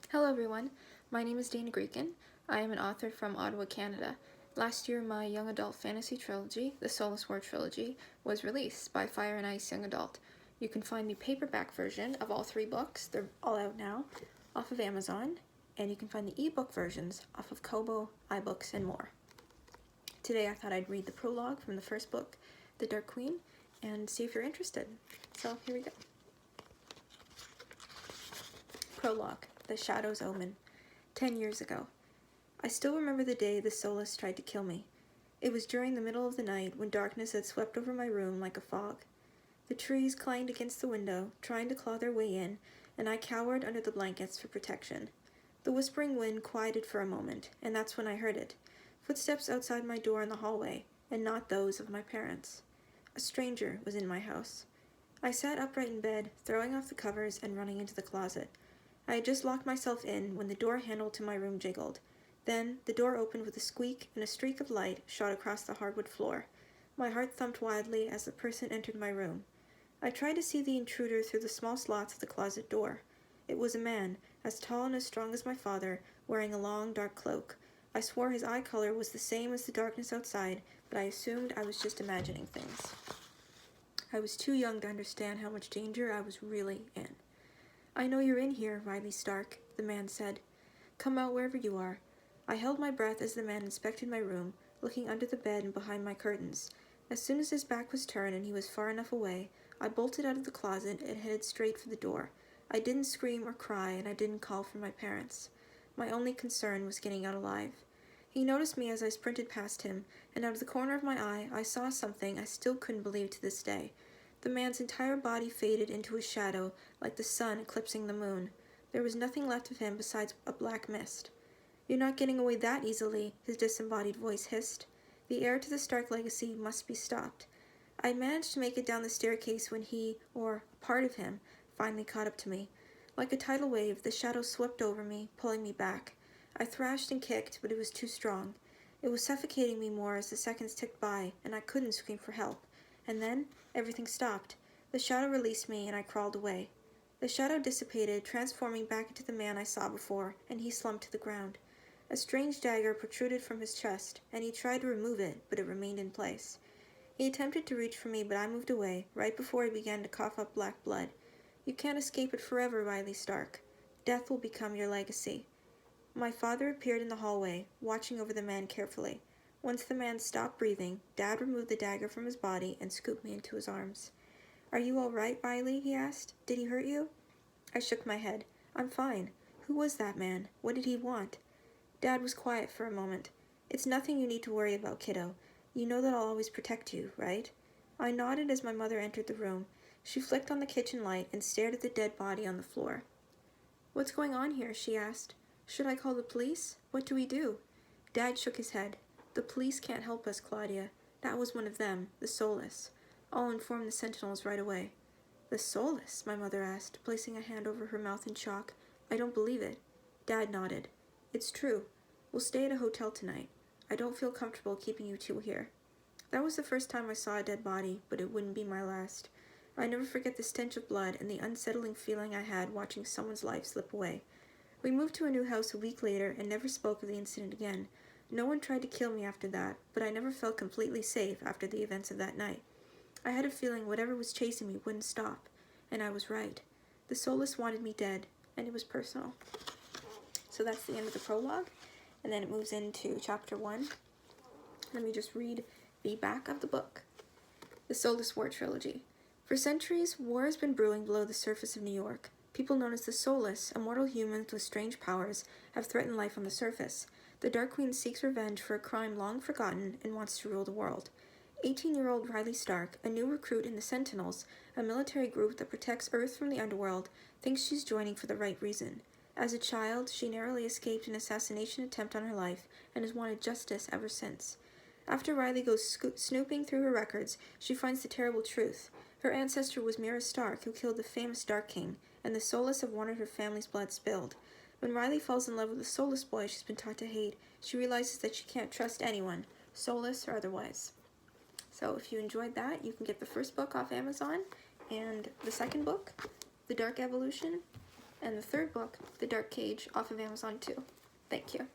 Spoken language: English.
Hello everyone, my name is Dana Greekin. I am an author from Ottawa, Canada. Last year my young adult fantasy trilogy, the Soulless trilogy, was released by Fire and Ice Young Adult. You can find the paperback version of all three books, they're all out now, off of Amazon, and you can find the ebook versions off of Kobo, iBooks, and more. Today I thought I'd read the prologue from the first book, The Dark Queen, and see if you're interested. So here we go. Prologue, The Shadow's Omen. 10 years ago. I still remember the day the soulless tried to kill me. It was during the middle of the night when darkness had swept over my room like a fog. The trees clanged against the window, trying to claw their way in, and I cowered under the blankets for protection. The whispering wind quieted for a moment, and that's when I heard it. Footsteps outside my door in the hallway, and not those of my parents. A stranger was in my house. I sat upright in bed, throwing off the covers and running into the closet. I had just locked myself in when the door handle to my room jiggled. Then the door opened with a squeak and a streak of light shot across the hardwood floor. My heart thumped wildly as the person entered my room. I tried to see the intruder through the small slots of the closet door. It was a man, as tall and as strong as my father, wearing a long, dark cloak. I swore his eye color was the same as the darkness outside, but I assumed I was just imagining things. I was too young to understand how much danger I was really in. "I know you're in here, Riley Stark," the man said. "Come out wherever you are." I held my breath as the man inspected my room, looking under the bed and behind my curtains. As soon as his back was turned and he was far enough away, I bolted out of the closet and headed straight for the door. I didn't scream or cry, and I didn't call for my parents. My only concern was getting out alive. He noticed me as I sprinted past him, and out of the corner of my eye I saw something I still couldn't believe to this day. The man's entire body faded into a shadow, like the sun eclipsing the moon. There was nothing left of him besides a black mist. "You're not getting away that easily," his disembodied voice hissed. "The heir to the Stark legacy must be stopped." I had managed to make it down the staircase when he, or a part of him, finally caught up to me. Like a tidal wave, the shadow swept over me, pulling me back. I thrashed and kicked, but it was too strong. It was suffocating me more as the seconds ticked by, and I couldn't scream for help. And then, everything stopped. The shadow released me, and I crawled away. The shadow dissipated, transforming back into the man I saw before, and he slumped to the ground. A strange dagger protruded from his chest, and he tried to remove it, but it remained in place. He attempted to reach for me, but I moved away, right before he began to cough up black blood. "You can't escape it forever, Riley Stark. Death will become your legacy." My father appeared in the hallway, watching over the man carefully. Once the man stopped breathing, Dad removed the dagger from his body and scooped me into his arms. "Are you all right, Riley?" he asked. "Did he hurt you?" I shook my head. "I'm fine. Who was that man? What did he want?" Dad was quiet for a moment. "It's nothing you need to worry about, kiddo. You know that I'll always protect you, right?" I nodded as my mother entered the room. She flicked on the kitchen light and stared at the dead body on the floor. "What's going on here?" she asked. "Should I call the police? What do we do?" Dad shook his head. "The police can't help us, Claudia. That was one of them, the soulless. I'll inform the sentinels right away." "The soulless?" my mother asked, placing a hand over her mouth in shock. "I don't believe it." Dad nodded. "It's true. We'll stay at a hotel tonight. I don't feel comfortable keeping you two here." That was the first time I saw a dead body, but it wouldn't be my last. I never forget the stench of blood and the unsettling feeling I had watching someone's life slip away. We moved to a new house a week later and never spoke of the incident again. No one tried to kill me after that, but I never felt completely safe after the events of that night. I had a feeling whatever was chasing me wouldn't stop, and I was right. The soulless wanted me dead, and it was personal. So that's the end of the prologue, and then it moves into chapter 1. Let me just read the back of the book. The Soulless War Trilogy. For centuries, war has been brewing below the surface of New York. People known as the soulless, immortal humans with strange powers, have threatened life on the surface. The Dark Queen seeks revenge for a crime long forgotten and wants to rule the world. 18-year-old Riley Stark, a new recruit in the Sentinels, a military group that protects Earth from the underworld, thinks she's joining for the right reason. As a child, she narrowly escaped an assassination attempt on her life and has wanted justice ever since. After Riley goes snooping through her records, she finds the terrible truth. Her ancestor was Mira Stark, who killed the famous Dark King, and the soulless have wanted her family's blood spilled. When Riley falls in love with the soulless boy she's been taught to hate, she realizes that she can't trust anyone, soulless or otherwise. So if you enjoyed that, you can get the first book off Amazon, and the second book, The Dark Evolution, And the third book, The Dark Cage, off of Amazon too. Thank you.